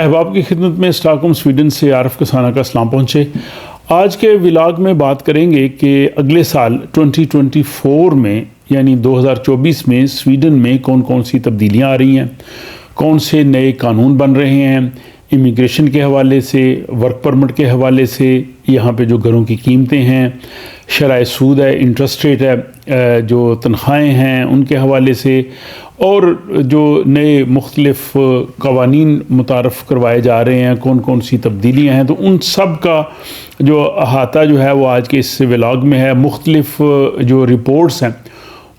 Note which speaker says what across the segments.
Speaker 1: احباب کی خدمت میں اسٹاکہولم سویڈن سے عارف کسانہ کا سلام پہنچے۔ آج کے ولاگ میں بات کریں گے کہ اگلے سال 2024 میں یعنی 2024 میں سویڈن میں کون کون سی تبدیلیاں آ رہی ہیں، کون سے نئے قانون بن رہے ہیں، امیگریشن کے حوالے سے، ورک پرمٹ کے حوالے سے، یہاں پہ جو گھروں کی قیمتیں ہیں، شرح سود ہے، انٹرسٹ ریٹ ہے، جو تنخواہیں ہیں ان کے حوالے سے، اور جو نئے مختلف قوانین متعارف کروائے جا رہے ہیں، کون کون سی تبدیلیاں ہیں، تو ان سب کا جو احاطہ جو ہے وہ آج کے اس ولاگ میں ہے۔ مختلف جو رپورٹس ہیں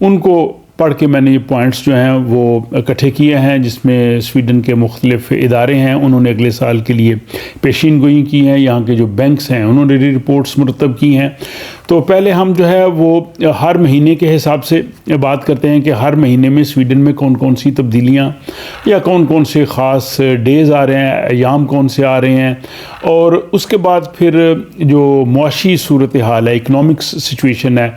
Speaker 1: ان کو پڑھ کے میں نے یہ پوائنٹس جو ہیں وہ اکٹھے کیے ہیں، جس میں سویڈن کے مختلف ادارے ہیں انہوں نے اگلے سال کے لیے پیشین گوئی کی ہیں، یہاں کے جو بینکس ہیں انہوں نے رپورٹس مرتب کی ہیں۔ تو پہلے ہم جو ہے وہ ہر مہینے کے حساب سے بات کرتے ہیں کہ ہر مہینے میں سویڈن میں کون کون سی تبدیلیاں یا کون کون سے خاص ڈیز آ رہے ہیں، ایام کون سے آ رہے ہیں، اور اس کے بعد پھر جو معاشی صورتحال ہے، اکنامکس سچویشن ہے،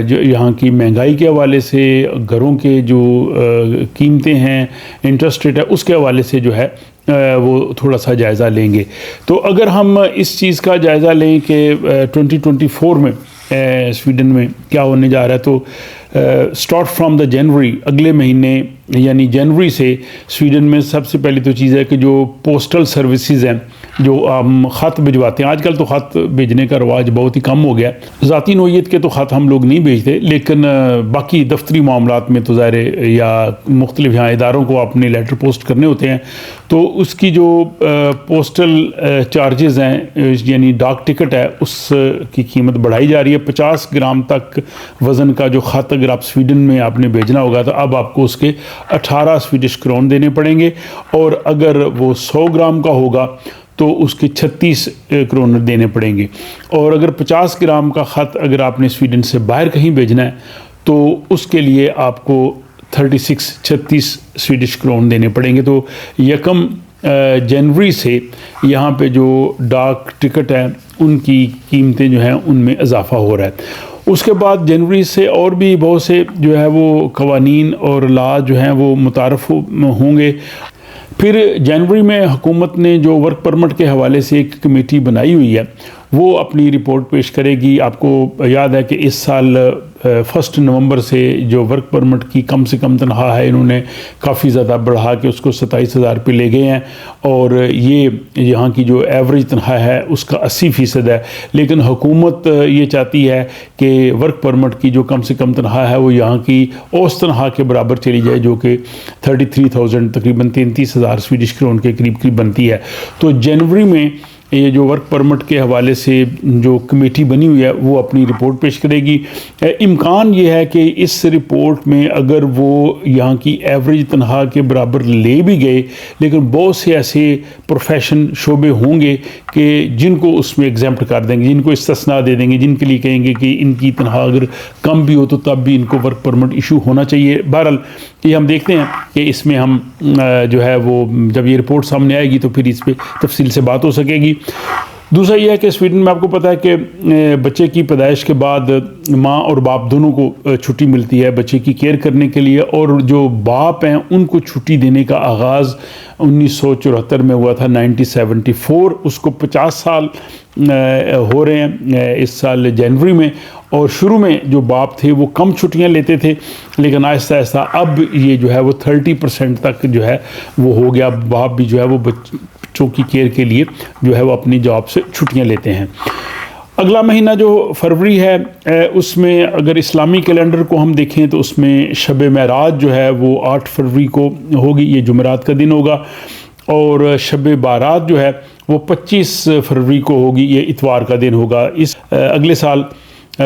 Speaker 1: جو یہاں کی مہنگائی کے حوالے سے، گھروں کے جو قیمتیں ہیں، انٹرسٹ ریٹ ہے، اس کے حوالے سے جو ہے وہ تھوڑا سا جائزہ لیں گے۔ تو اگر ہم اس چیز کا جائزہ لیں کہ 2024 میں سویڈن میں کیا ہونے جا رہا ہے، تو سٹارٹ فرام دا جنوری، اگلے مہینے یعنی جنوری سے سویڈن میں سب سے پہلی تو چیز ہے کہ جو پوسٹل سروسز ہیں، جو ہم خط بھجواتے ہیں، آج کل تو خط بھیجنے کا رواج بہت ہی کم ہو گیا ہے، ذاتی نوعیت کے تو خط ہم لوگ نہیں بھیجتے، لیکن باقی دفتری معاملات میں تو ظاہر یا مختلف یہاں اداروں کو اپنے لیٹر پوسٹ کرنے ہوتے ہیں، تو اس کی جو پوسٹل چارجز ہیں یعنی ڈاک ٹکٹ ہے، اس کی قیمت بڑھائی جا رہی ہے۔ 50 گرام تک وزن کا جو خط اگر آپ سویڈن میں آپ نے بھیجنا ہوگا تو اب آپ کو اس کے 18 سویڈش کرون دینے پڑیں گے، اور اگر وہ 100 گرام کا ہوگا تو اس کے 36 کرونر دینے پڑیں گے، اور اگر 50 گرام کا خط اگر آپ نے سویڈن سے باہر کہیں بھیجنا ہے تو اس کے لیے آپ کو 36 سویڈش کرون دینے پڑیں گے۔ تو یکم جنوری سے یہاں پہ جو ڈاک ٹکٹ ہیں ان کی قیمتیں جو ہیں ان میں اضافہ ہو رہا ہے۔ اس کے بعد جنوری سے اور بھی بہت سے جو ہے وہ قوانین اور لا جو ہیں وہ متعارف ہوں گے۔ پھر جنوری میں حکومت نے جو ورک پرمٹ کے حوالے سے ایک کمیٹی بنائی ہوئی ہے، وہ اپنی رپورٹ پیش کرے گی۔ آپ کو یاد ہے کہ اس سال 1 نومبر سے جو ورک پرمٹ کی کم سے کم تنخواہ ہے انہوں نے کافی زیادہ بڑھا کے اس کو 27,000 پہ لے گئے ہیں، اور یہ یہاں کی جو ایوریج تنخواہ ہے اس کا 80% ہے، لیکن حکومت یہ چاہتی ہے کہ ورک پرمٹ کی جو کم سے کم تنخواہ ہے وہ یہاں کی اوسط تنخواہ کے برابر چلی جائے، جو کہ 33,000 تقریباً 33,000 سویڈش کرون کے قریب قریب بنتی ہے۔ تو جنوری میں یہ جو ورک پرمٹ کے حوالے سے جو کمیٹی بنی ہوئی ہے وہ اپنی رپورٹ پیش کرے گی۔ امکان یہ ہے کہ اس رپورٹ میں اگر وہ یہاں کی ایوریج تنخواہ کے برابر لے بھی گئے، لیکن بہت سے ایسے پروفیشن شعبے ہوں گے کہ جن کو اس میں ایگزیمپٹ کر دیں گے، جن کو استثناء دے دیں گے، جن کے لیے کہیں گے کہ ان کی تنخواہ اگر کم بھی ہو تو تب بھی ان کو ورک پرمٹ ایشو ہونا چاہیے۔ بہرحال یہ ہم دیکھتے ہیں کہ اس میں ہم جو ہے وہ جب یہ رپورٹ سامنے آئے گی تو پھر اس پہ تفصیل سے بات ہو سکے گی۔ دوسرا یہ ہے کہ سویڈن میں آپ کو پتہ ہے کہ بچے کی پیدائش کے بعد ماں اور باپ دونوں کو چھٹی ملتی ہے بچے کی کیئر کرنے کے لیے، اور جو باپ ہیں ان کو چھٹی دینے کا آغاز 1974 میں ہوا تھا، 1974، اس کو 50 سال ہو رہے ہیں اس سال جنوری میں، اور شروع میں جو باپ تھے وہ کم چھٹیاں لیتے تھے، لیکن آہستہ آہستہ اب یہ جو ہے وہ 30% تک جو ہے وہ ہو گیا، باپ بھی جو ہے وہ بچوں کی کیئر کے لیے جو ہے وہ اپنی جاب سے چھٹیاں لیتے ہیں۔ اگلا مہینہ جو فروری ہے اس میں اگر اسلامی کیلنڈر کو ہم دیکھیں تو اس میں شب معراج جو ہے وہ 8 فروری کو ہوگی، یہ جمعرات کا دن ہوگا، اور شب بارات جو ہے وہ 25 فروری کو ہوگی، یہ اتوار کا دن ہوگا۔ اس اگلے سال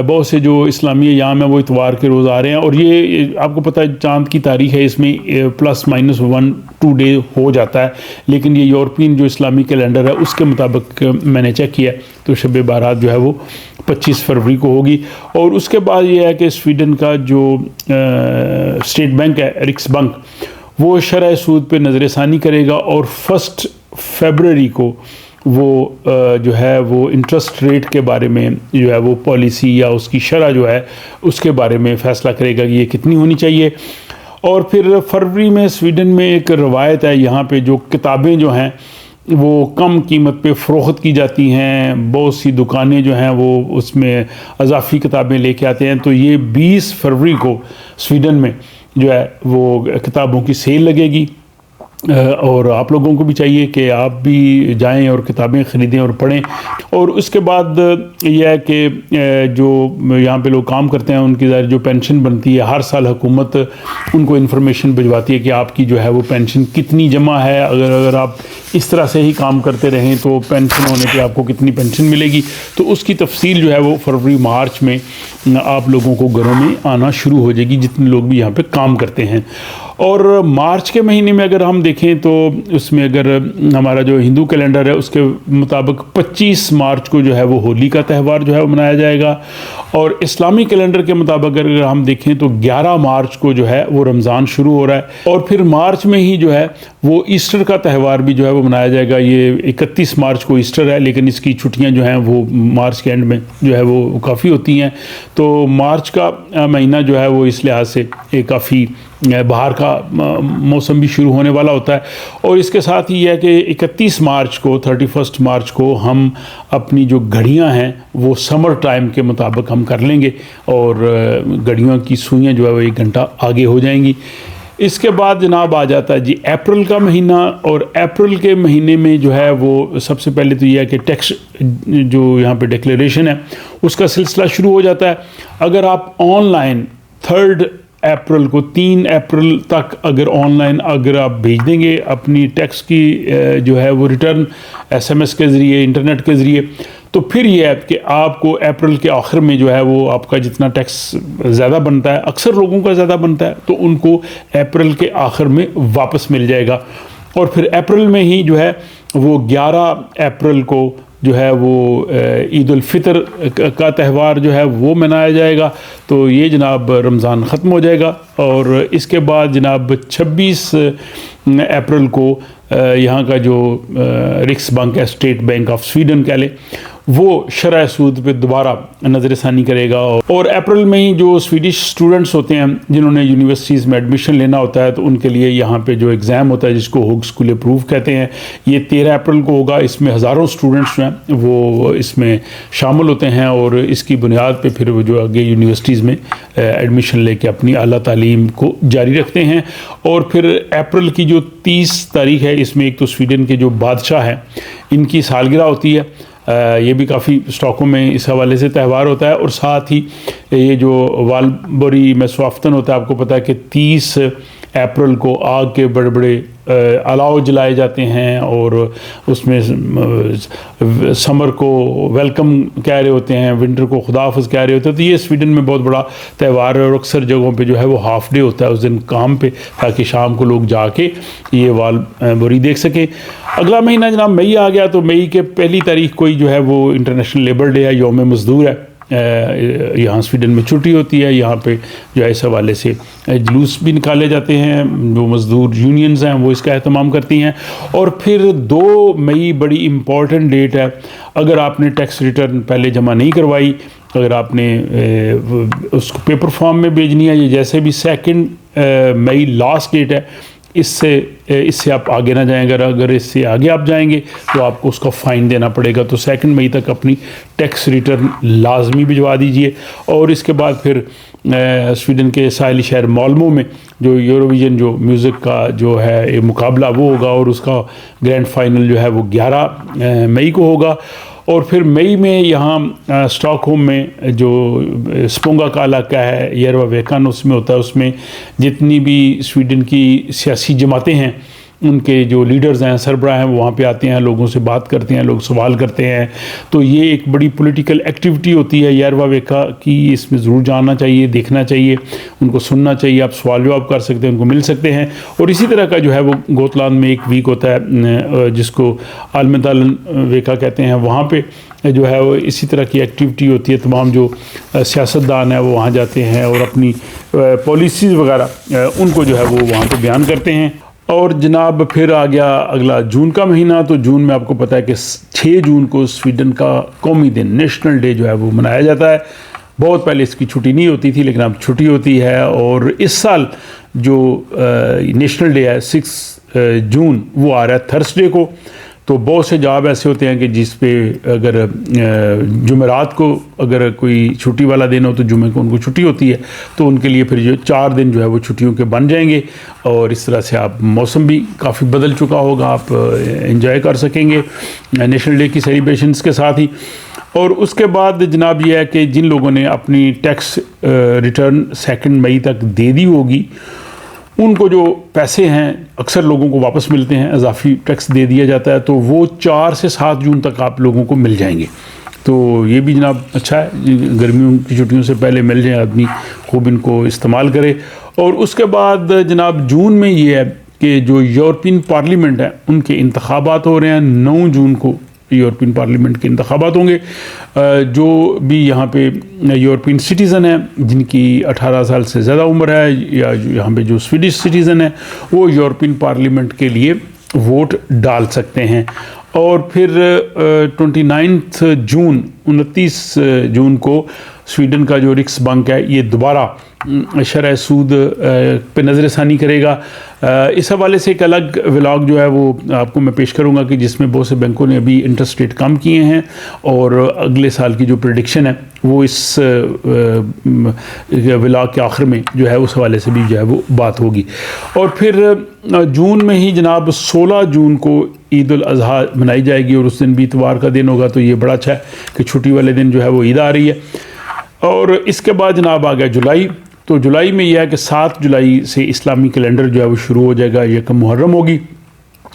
Speaker 1: بہت سے جو اسلامی ایام ہیں وہ اتوار کے روز آ رہے ہیں، اور یہ آپ کو پتہ ہے چاند کی تاریخ ہے، اس میں +-1-2 ڈے ہو جاتا ہے، لیکن یہ یورپین جو اسلامی کیلنڈر ہے اس کے مطابق میں نے چیک کیا تو شب بارات جو ہے وہ 25 فروری کو ہوگی۔ اور اس کے بعد یہ ہے کہ سویڈن کا جو اسٹیٹ بینک ہے، رکس بینک، وہ شرح سود پہ نظر ثانی کرے گا، اور 1 فروری کو وہ جو ہے وہ انٹرسٹ ریٹ کے بارے میں جو ہے وہ پالیسی یا اس کی شرح جو ہے اس کے بارے میں فیصلہ کرے گا کہ یہ کتنی ہونی چاہیے۔ اور پھر فروری میں سویڈن میں ایک روایت ہے، یہاں پہ جو کتابیں جو ہیں وہ کم قیمت پہ فروخت کی جاتی ہیں، بہت سی دکانیں جو ہیں وہ اس میں اضافی کتابیں لے کے آتے ہیں، تو یہ 20 فروری کو سویڈن میں جو ہے وہ کتابوں کی سیل لگے گی، اور آپ لوگوں کو بھی چاہیے کہ آپ بھی جائیں اور کتابیں خریدیں اور پڑھیں۔ اور اس کے بعد یہ ہے کہ جو یہاں پہ لوگ کام کرتے ہیں ان کی ظاہر جو پینشن بنتی ہے، ہر سال حکومت ان کو انفارمیشن بھجواتی ہے کہ آپ کی جو ہے وہ پینشن کتنی جمع ہے، اگر آپ اس طرح سے ہی کام کرتے رہیں تو پینشن ہونے پہ آپ کو کتنی پینشن ملے گی، تو اس کی تفصیل جو ہے وہ فروری مارچ میں آپ لوگوں کو گھروں میں آنا شروع ہو جائے گی، جتنے لوگ بھی یہاں پہ کام کرتے ہیں۔ اور مارچ کے مہینے میں اگر ہم دیکھیں تو اس میں اگر ہمارا جو ہندو کیلنڈر ہے اس کے مطابق 25 مارچ کو جو ہے وہ ہولی کا تہوار جو ہے وہ منایا جائے گا، اور اسلامی کیلنڈر کے مطابق اگر ہم دیکھیں تو 11 مارچ کو جو ہے وہ رمضان شروع ہو رہا ہے، اور پھر مارچ میں ہی جو ہے وہ ایسٹر کا تہوار بھی جو ہے وہ منایا جائے گا۔ یہ 31 مارچ کو ایسٹر ہے، لیکن اس کی چھٹیاں جو ہیں وہ مارچ کے اینڈ میں جو ہے وہ کافی ہوتی ہیں، تو مارچ کا مہینہ جو ہے وہ اس لحاظ سے کافی باہر کا موسم بھی شروع ہونے والا ہوتا ہے۔ اور اس کے ساتھ ہی یہ ہے کہ 31 مارچ کو 31 مارچ کو ہم اپنی جو گھڑیاں ہیں وہ سمر ٹائم کے مطابق ہم کر لیں گے، اور گھڑیوں کی سوئیاں جو ہے وہ 1 گھنٹہ آگے ہو جائیں گی۔ اس کے بعد جناب آ جاتا ہے جی اپریل کا مہینہ، اور اپریل کے مہینے میں جو ہے وہ سب سے پہلے تو یہ ہے کہ ٹیکس جو یہاں پہ ڈکلیریشن ہے اس کا سلسلہ شروع ہو جاتا ہے۔ اگر آپ آن لائن 3 اپریل کو 3 اپریل تک اگر آن لائن اگر آپ بھیج دیں گے اپنی ٹیکس کی جو ہے وہ ریٹرن SMS کے ذریعے، انٹرنیٹ کے ذریعے، تو پھر یہ ہے کہ آپ کو اپریل کے آخر میں جو ہے وہ آپ کا جتنا ٹیکس زیادہ بنتا ہے، اکثر لوگوں کا زیادہ بنتا ہے، تو ان کو اپریل کے آخر میں واپس مل جائے گا۔ اور پھر اپریل میں ہی جو ہے وہ 11 اپریل کو جو ہے وہ عید الفطر کا تہوار جو ہے وہ منایا جائے گا، تو یہ جناب رمضان ختم ہو جائے گا۔ اور اس کے بعد جناب 26 اپریل کو یہاں کا جو رکس بینک ہے، اسٹیٹ بینک آف سویڈن کہہ لیں، وہ شرح سود پہ دوبارہ نظر ثانی کرے گا۔ اور اپریل میں ہی جو سویڈش اسٹوڈنٹس ہوتے ہیں جنہوں نے یونیورسٹیز میں ایڈمیشن لینا ہوتا ہے، تو ان کے لیے یہاں پہ جو ایگزام ہوتا ہے جس کو ہوگ اسکول اپروو کہتے ہیں، یہ 13 اپریل کو ہوگا۔ اس میں ہزاروں اسٹوڈنٹس جو ہیں وہ اس میں شامل ہوتے ہیں، اور اس کی بنیاد پہ پھر وہ جو آگے یونیورسٹیز میں ایڈمیشن لے کے اپنی اعلیٰ تعلیم کو جاری رکھتے ہیں۔ اور پھر اپریل کی جو 30 تاریخ ہے، اس میں ایک تو سویڈن کے جو بادشاہ ہیں ان کی سالگرہ ہوتی ہے، یہ بھی کافی اسٹاکوں میں اس حوالے سے تہوار ہوتا ہے۔ اور ساتھ ہی یہ جو والبوری میسوافتن ہوتا ہے، آپ کو پتہ ہے کہ 30 اپریل کو آگ کے بڑے بڑے الاؤ جلائے جاتے ہیں، اور اس میں سمر کو ویلکم کہہ رہے ہوتے ہیں، ونٹر کو خدا حافظ کہہ رہے ہوتے ہیں، تو یہ سویڈن میں بہت بڑا تہوار ہے، اور اکثر جگہوں پہ جو ہے وہ ہاف ڈے ہوتا ہے اس دن کام پہ، تاکہ شام کو لوگ جا کے یہ والبوری دیکھ سکیں۔ اگلا مہینہ جناب مئی آ گیا، تو مئی کے 1 تاریخ کو ہی جو ہے وہ انٹرنیشنل لیبر ڈے ہے، یوم مزدور ہے۔ یہاں سویڈن میں چھٹی ہوتی ہے، یہاں پہ جو ہے اس حوالے سے جلوس بھی نکالے جاتے ہیں، جو مزدور یونینز ہیں وہ اس کا اہتمام کرتی ہیں۔ اور پھر 2 مئی بڑی امپورٹنٹ ڈیٹ ہے، اگر آپ نے ٹیکس ریٹرن پہلے جمع نہیں کروائی، اگر آپ نے اس کو پیپر فارم میں بھیجنی ہے، یہ جیسے بھی 2 مئی لاسٹ ڈیٹ ہے، اس سے آپ آگے نہ جائیں، اگر اس سے آگے آپ جائیں گے تو آپ کو اس کا فائن دینا پڑے گا، تو 2 مئی تک اپنی ٹیکس ریٹرن لازمی بھجوا دیجئے۔ اور اس کے بعد پھر سویڈن کے ساحلی شہر مالمو میں جو یوروویژن جو میوزک کا جو ہے مقابلہ وہ ہوگا، اور اس کا گرینڈ فائنل جو ہے وہ 11 مئی کو ہوگا۔ اور پھر مئی میں یہاں اسٹاک ہوم میں جو سپونگا کا علاقہ ہے، یروا ویکان اس میں ہوتا ہے، اس میں جتنی بھی سویڈن کی سیاسی جماعتیں ہیں ان کے جو لیڈرز ہیں، سربراہ ہیں، وہ وہاں پہ آتے ہیں، لوگوں سے بات کرتے ہیں، لوگ سوال کرتے ہیں، تو یہ ایک بڑی پولیٹیکل ایکٹیویٹی ہوتی ہے یروا ویکا کی، اس میں ضرور جاننا چاہیے، دیکھنا چاہیے، ان کو سننا چاہیے، آپ سوال جواب کر سکتے ہیں، ان کو مل سکتے ہیں۔ اور اسی طرح کا جو ہے وہ گوتلان میں ایک ویک ہوتا ہے جس کو آلمدالن ویکا کہتے ہیں، وہاں پہ جو ہے وہ اسی طرح کی ایکٹیویٹی ہوتی ہے، تمام جو سیاستدان ہیں وہ وہاں جاتے ہیں اور اپنی پالیسیز وغیرہ ان کو جو ہے وہ وہاں پہ بیان کرتے ہیں۔ اور جناب پھر آ گیا اگلا جون کا مہینہ، تو جون میں آپ کو پتہ ہے کہ 6 جون کو سویڈن کا قومی دن، نیشنل ڈے جو ہے وہ منایا جاتا ہے۔ بہت پہلے اس کی چھٹی نہیں ہوتی تھی، لیکن اب چھٹی ہوتی ہے، اور اس سال جو نیشنل ڈے ہے 6 جون وہ آ رہا ہے تھرسڈے کو. تو بہت سے جاب ایسے ہوتے ہیں کہ جس پہ اگر جمعرات کو اگر کوئی چھٹی والا دن ہو تو جمعے کو ان کو چھٹی ہوتی ہے, تو ان کے لیے پھر جو 4 دن جو ہے وہ چھٹیوں کے بن جائیں گے, اور اس طرح سے آپ موسم بھی کافی بدل چکا ہوگا, آپ انجوائے کر سکیں گے نیشنل ڈے کی سیلیبریشنز کے ساتھ ہی. اور اس کے بعد جناب یہ ہے کہ جن لوگوں نے اپنی ٹیکس ریٹرن 2 مئی تک دے دی ہوگی, ان کو جو پیسے ہیں اکثر لوگوں کو واپس ملتے ہیں, اضافی ٹیکس دے دیا جاتا ہے, تو وہ 4 سے 7 جون تک آپ لوگوں کو مل جائیں گے. تو یہ بھی جناب اچھا ہے, گرمیوں کی چھٹیوں سے پہلے مل جائیں, آدمی خوب ان کو استعمال کرے. اور اس کے بعد جناب جون میں یہ ہے کہ جو یورپین پارلیمنٹ ہے ان کے انتخابات ہو رہے ہیں. 9 جون کو یورپین پارلیمنٹ کے انتخابات ہوں گے. جو بھی یہاں پہ یورپین سٹیزن ہیں جن کی 18 سال سے زیادہ عمر ہے, یا یہاں پہ جو سویڈش سٹیزن ہیں, وہ یورپین پارلیمنٹ کے لیے ووٹ ڈال سکتے ہیں. اور پھر 29 جون کو سویڈن کا جو رکس بینک ہے یہ دوبارہ شرح سود پہ نظر ثانی کرے گا. اس حوالے سے ایک الگ ولاگ جو ہے وہ آپ کو میں پیش کروں گا کہ جس میں بہت سے بینکوں نے ابھی انٹرسٹ ریٹ کم کیے ہیں, اور اگلے سال کی جو پریڈکشن ہے وہ اس ولاگ کے آخر میں جو ہے اس حوالے سے بھی جو ہے وہ بات ہوگی. اور پھر جون میں ہی جناب 16 جون کو عید الاضحیٰ منائی جائے گی, اور اس دن بھی اتوار کا دن ہوگا, تو یہ بڑا اچھا ہے کہ چھٹی والے دن جو ہے وہ عید آ رہی ہے. اور اس کے بعد جناب آ گیا جولائی. تو جولائی میں یہ ہے کہ 7 جولائی سے اسلامی کیلنڈر جو ہے وہ شروع ہو جائے گا, یکم محرم ہوگی,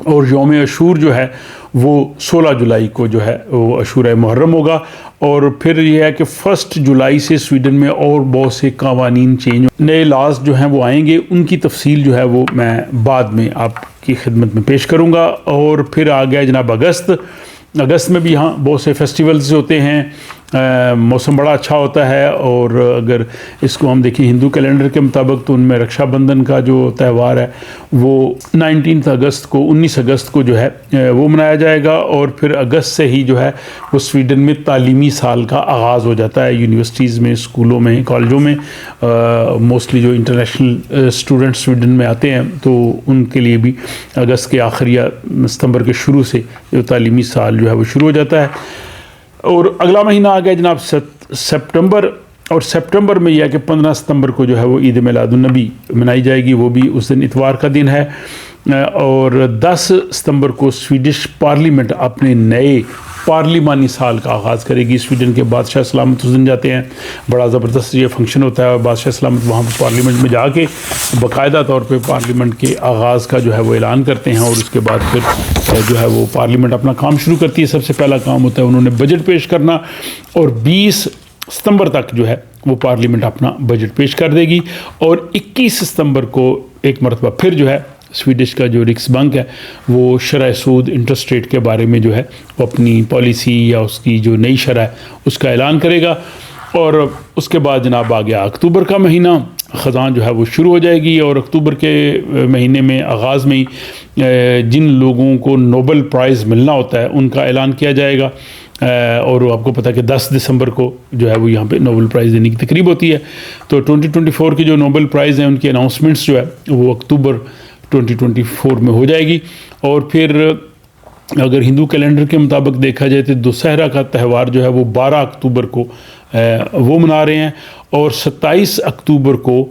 Speaker 1: اور یوم عاشور جو ہے وہ 16 جولائی کو جو ہے وہ عاشورہ محرم ہوگا. اور پھر یہ ہے کہ 1 جولائی سے سویڈن میں اور بہت سے قوانین چینج, نئے لاز جو ہیں وہ آئیں گے, ان کی تفصیل جو ہے وہ میں بعد میں آپ کی خدمت میں پیش کروں گا. اور پھر آ گیا جناب اگست میں بھی یہاں بہت سے فیسٹیولز ہوتے ہیں, موسم بڑا اچھا ہوتا ہے. اور اگر اس کو ہم دیکھیں ہندو کیلنڈر کے مطابق تو ان میں رکشا بندھن کا جو تہوار ہے وہ 19 اگست کو جو ہے وہ منایا جائے گا. اور پھر اگست سے ہی جو ہے وہ سویڈن میں تعلیمی سال کا آغاز ہو جاتا ہے, یونیورسٹیز میں, اسکولوں میں, کالجوں میں. موسٹلی جو انٹرنیشنل اسٹوڈنٹ سویڈن میں آتے ہیں تو ان کے لیے بھی اگست کے آخر یا ستمبر کے شروع سے جو تعلیمی سال جو ہے وہ شروع ہو جاتا ہے. اور اگلا مہینہ آ گیا جناب سپٹمبر, اور سپٹمبر میں یہ ہے کہ 15 ستمبر کو جو ہے وہ عید میلاد النبی منائی جائے گی, وہ بھی اس دن اتوار کا دن ہے. اور 10 ستمبر کو سویڈش پارلیمنٹ اپنے نئے پارلیمانی سال کا آغاز کرے گی. سویڈن کے بادشاہ سلامت اس دن جاتے ہیں, بڑا زبردست یہ فنکشن ہوتا ہے, اور بادشاہ سلامت وہاں پہ پارلیمنٹ میں جا کے باقاعدہ طور پہ پارلیمنٹ کے آغاز کا جو ہے وہ اعلان کرتے ہیں. اور اس کے بعد پھر جو ہے وہ پارلیمنٹ اپنا کام شروع کرتی ہے. سب سے پہلا کام ہوتا ہے انہوں نے بجٹ پیش کرنا, اور 20 ستمبر تک جو ہے وہ پارلیمنٹ اپنا بجٹ پیش کر دے گی. اور 21 ستمبر کو ایک مرتبہ پھر جو ہے سویڈش کا جو رکس بینک ہے وہ شرح سود انٹرسٹ ریٹ کے بارے میں جو ہے وہ اپنی پالیسی یا اس کی جو نئی شرح ہے اس کا اعلان کرے گا. اور اس کے بعد جناب آ گیا اکتوبر کا مہینہ, خزاں جو ہے وہ شروع ہو جائے گی. اور اکتوبر کے مہینے میں آغاز میں ہی جن لوگوں کو نوبل پرائز ملنا ہوتا ہے ان کا اعلان کیا جائے گا. اور آپ کو پتہ ہے کہ 10 دسمبر کو جو ہے وہ یہاں پہ نوبل پرائز دینے کی تقریب ہوتی ہے. تو 2024 کی جو نوبل پرائز ہیں ان کی اناؤنسمنٹس جو ہے وہ اکتوبر 2024 میں ہو جائے گی. اور پھر اگر ہندو کیلنڈر کے مطابق دیکھا جائے تو دسہرہ کا تہوار جو ہے وہ 12 اکتوبر کو وہ منا رہے ہیں. اور 27 اکتوبر کو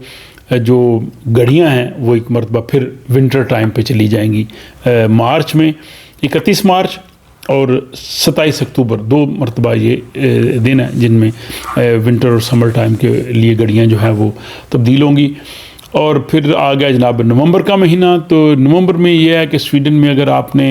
Speaker 1: جو گھڑیاں ہیں وہ ایک مرتبہ پھر ونٹر ٹائم پہ چلی جائیں گی. مارچ میں 31 مارچ اور 27 اکتوبر 2 مرتبہ یہ دن ہیں جن میں ونٹر اور سمر ٹائم کے لیے گھڑیاں جو ہیں وہ تبدیل ہوں گی. اور پھر آ گیا جناب نومبر کا مہینہ. تو نومبر میں یہ ہے کہ سویڈن میں اگر آپ نے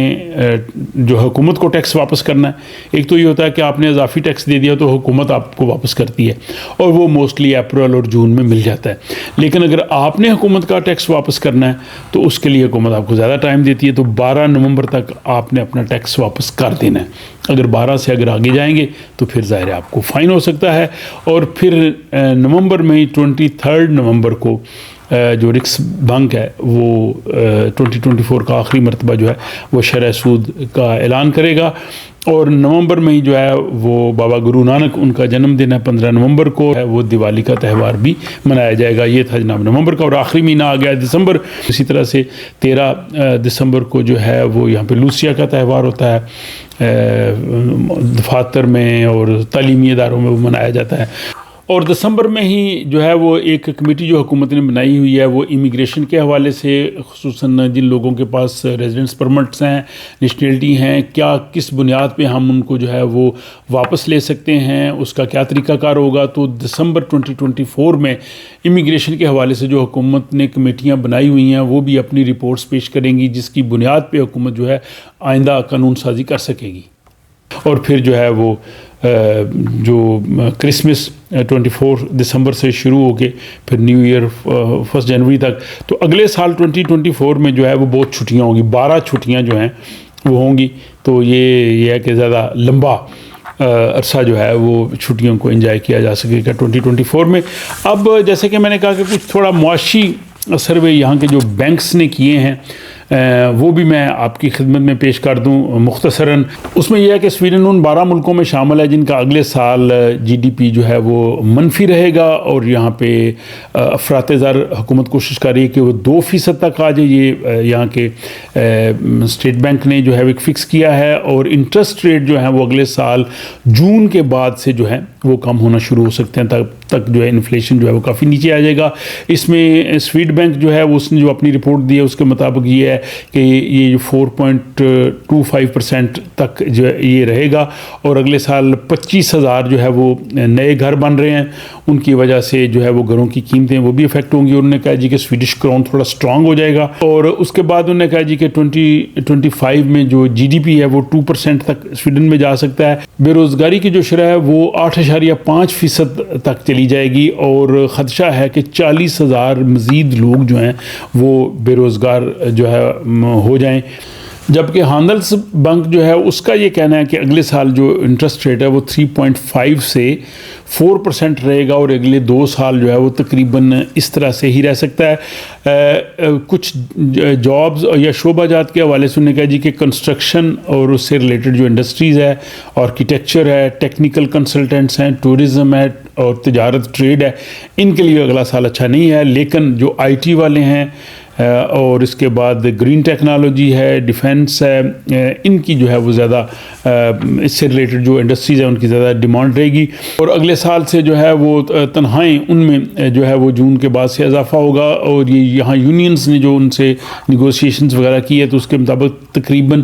Speaker 1: جو حکومت کو ٹیکس واپس کرنا ہے, ایک تو یہ ہوتا ہے کہ آپ نے اضافی ٹیکس دے دیا تو حکومت آپ کو واپس کرتی ہے, اور وہ موسٹلی اپریل اور جون میں مل جاتا ہے. لیکن اگر آپ نے حکومت کا ٹیکس واپس کرنا ہے تو اس کے لیے حکومت آپ کو زیادہ ٹائم دیتی ہے. تو 12 نومبر تک آپ نے اپنا ٹیکس واپس کر دینا ہے. اگر 12 سے اگر آگے جائیں گے تو پھر ظاہر ہے آپ کو فائن ہو سکتا ہے. اور پھر نومبر میں 23 نومبر کو جو رکس بینک ہے وہ 2024 کا آخری مرتبہ جو ہے وہ شرح سود کا اعلان کرے گا. اور نومبر میں ہی جو ہے وہ بابا گرو نانک ان کا جنم دن ہے 15 نومبر کو ہے، وہ دیوالی کا تہوار بھی منایا جائے گا. یہ تھا جناب نومبر کا. اور آخری مہینہ آ گیا دسمبر. اسی طرح سے 13 دسمبر کو جو ہے وہ یہاں پہ لوسیا کا تہوار ہوتا ہے، دفاتر میں اور تعلیمی اداروں میں وہ منایا جاتا ہے. اور دسمبر میں ہی جو ہے وہ ایک کمیٹی جو حکومت نے بنائی ہوئی ہے وہ امیگریشن کے حوالے سے، خصوصاً جن لوگوں کے پاس ریزیڈنس پرمٹس ہیں، نیشنلٹی ہیں، کیا کس بنیاد پہ ہم ان کو جو ہے وہ واپس لے سکتے ہیں، اس کا کیا طریقہ کار ہوگا. تو دسمبر 2024 میں امیگریشن کے حوالے سے جو حکومت نے کمیٹیاں بنائی ہوئی ہیں وہ بھی اپنی رپورٹس پیش کریں گی، جس کی بنیاد پہ حکومت جو ہے آئندہ قانون سازی کر سکے گی. اور پھر جو ہے وہ جو کرسمس 24 دسمبر سے شروع ہو کے پھر نیو ایئر 1 جنوری تک، تو اگلے سال 2024 میں جو ہے وہ بہت چھٹیاں ہوں گی. 12 چھٹیاں جو ہیں وہ ہوں گی. تو یہ ہے کہ زیادہ لمبا عرصہ جو ہے وہ چھٹیوں کو انجوائے کیا جا سکے گا 2024 میں. اب جیسے کہ میں نے کہا کہ کچھ تھوڑا معاشی سروے یہاں کے جو بینکس نے کیے ہیں وہ بھی میں آپ کی خدمت میں پیش کر دوں مختصراً. اس میں یہ ہے کہ سویڈن ان 12 ملکوں میں شامل ہے جن کا اگلے سال جی ڈی پی جو ہے وہ منفی رہے گا، اور یہاں پہ افراط زر حکومت کوشش کر رہی ہے کہ وہ 2% تک آ جائے. یہ یہاں کے اسٹیٹ بینک نے جو ہے ایک فکس کیا ہے، اور انٹرسٹ ریٹ جو ہے وہ اگلے سال جون کے بعد سے جو ہے وہ کم ہونا شروع ہو سکتے ہیں، تب تک جو ہے انفلیشن جو ہے وہ کافی نیچے آ جائے گا. اس میں سویڈ بینک جو ہے اس نے جو اپنی رپورٹ دی ہے اس کے مطابق یہ ہے کہ یہ 4.25% تک جو یہ رہے گا، اور اگلے سال 25,000 جو ہے وہ نئے گھر بن رہے ہیں. ان کی وجہ سے جو ہے وہ گھروں کی قیمتیں وہ بھی افیکٹ ہوں گی. انہوں نے کہا جی کہ سویڈش کرون تھوڑا سٹرانگ ہو جائے گا، اور اس کے بعد انہوں نے کہا جی کہ 2025 میں جو جی ڈی پی ہے وہ 2% تک سویڈن میں جا سکتا ہے. بے روزگاری کی جو شرح ہے وہ 8.5% تک چلی جائے گی، اور خدشہ ہے کہ 40,000 مزید لوگ جو ہیں وہ بے روزگار جو ہے ہو جائیں. جبکہ ہانڈلس بینک جو ہے اس کا یہ کہنا ہے کہ اگلے سال جو انٹرسٹ ریٹ ہے وہ 3.5 سے 4% رہے گا، اور اگلے 2 سال جو ہے وہ تقریباً اس طرح سے ہی رہ سکتا ہے. کچھ جابز یا شعبہ جات کے حوالے سے انہوں نے کہا جی کہ کنسٹرکشن اور اس سے ریلیٹڈ جو انڈسٹریز ہے، آرکیٹیکچر ہے، ٹیکنیکل کنسلٹنٹس ہیں، ٹورزم ہے اور تجارت ٹریڈ ہے، ان کے لیے اگلا سال اچھا نہیں ہے. لیکن جو آئی ٹی والے ہیں اور اس کے بعد گرین ٹیکنالوجی ہے، ڈیفینس ہے، ان کی جو ہے وہ زیادہ اس سے ریلیٹڈ جو انڈسٹریز ہیں ان کی زیادہ ڈیمانڈ رہے گی. اور اگلے سال سے جو ہے وہ تنخواہیں ان میں جو ہے وہ جون کے بعد سے اضافہ ہوگا. اور یہ یہاں یونینز نے جو ان سے نیگوسیشنز وغیرہ کی ہے تو اس کے مطابق تقریباً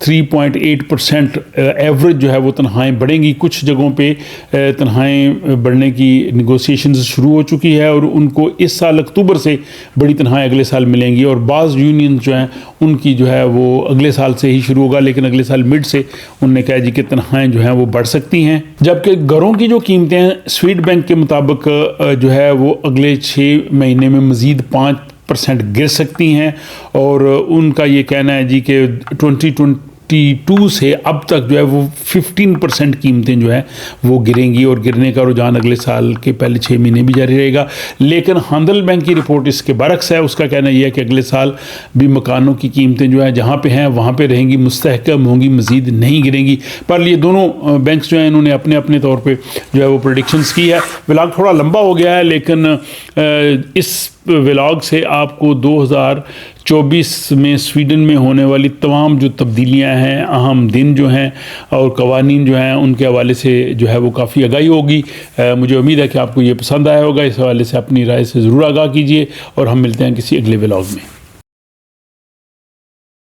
Speaker 1: 3.8% ایوریج جو ہے وہ تنخواہیں بڑھیں گی. کچھ جگہوں پہ تنخواہیں بڑھنے کی نیگوسیشنز شروع ہو چکی ہے، اور ان کو اس سال اکتوبر سے بڑی تنخواہیں اگلے سال ملیں گی. اور بعض یونینز جو ہیں ان کی جو ہے وہ اگلے سال سے ہی شروع ہوگا، لیکن اگلے سال مڈ سے انہوں نے کہا جی کہ تنخواہیں جو ہیں وہ بڑھ سکتی ہیں. جبکہ گھروں کی جو قیمتیں ہیں سویڈ بینک کے مطابق جو ہے وہ اگلے 6 مہینے میں مزید 5% گر سکتی ہیں. اور ان کا یہ کہنا ہے جی کہ 2022 سے اب تک جو ہے وہ 15% قیمتیں جو ہے وہ گریں گی، اور گرنے کا رجحان اگلے سال کے پہلے 6 مہینے بھی جاری رہے گا. لیکن ہانڈل بینک کی رپورٹ اس کے برعکس ہے. اس کا کہنا یہ ہے کہ اگلے سال بھی مکانوں کی قیمتیں جو ہیں جہاں پہ ہیں وہاں پہ رہیں گی، مستحکم ہوں گی، مزید نہیں گریں گی. پر یہ دونوں بینکس جو ہیں انہوں نے اپنے اپنے طور پہ جو ہے وہ پریڈکشنز کی ہے. ولاگ تھوڑا لمبا ہو گیا ہے، لیکن اس ولاگ سے آپ کو 2024 میں سویڈن میں ہونے والی تمام جو تبدیلیاں ہیں، اہم دن جو ہیں اور قوانین جو ہیں ان کے حوالے سے جو ہے وہ کافی آگاہی ہوگی. مجھے امید ہے کہ آپ کو یہ پسند آیا ہوگا. اس حوالے سے اپنی رائے سے ضرور آگاہ کیجیے، اور ہم ملتے ہیں کسی اگلے ولاگ میں.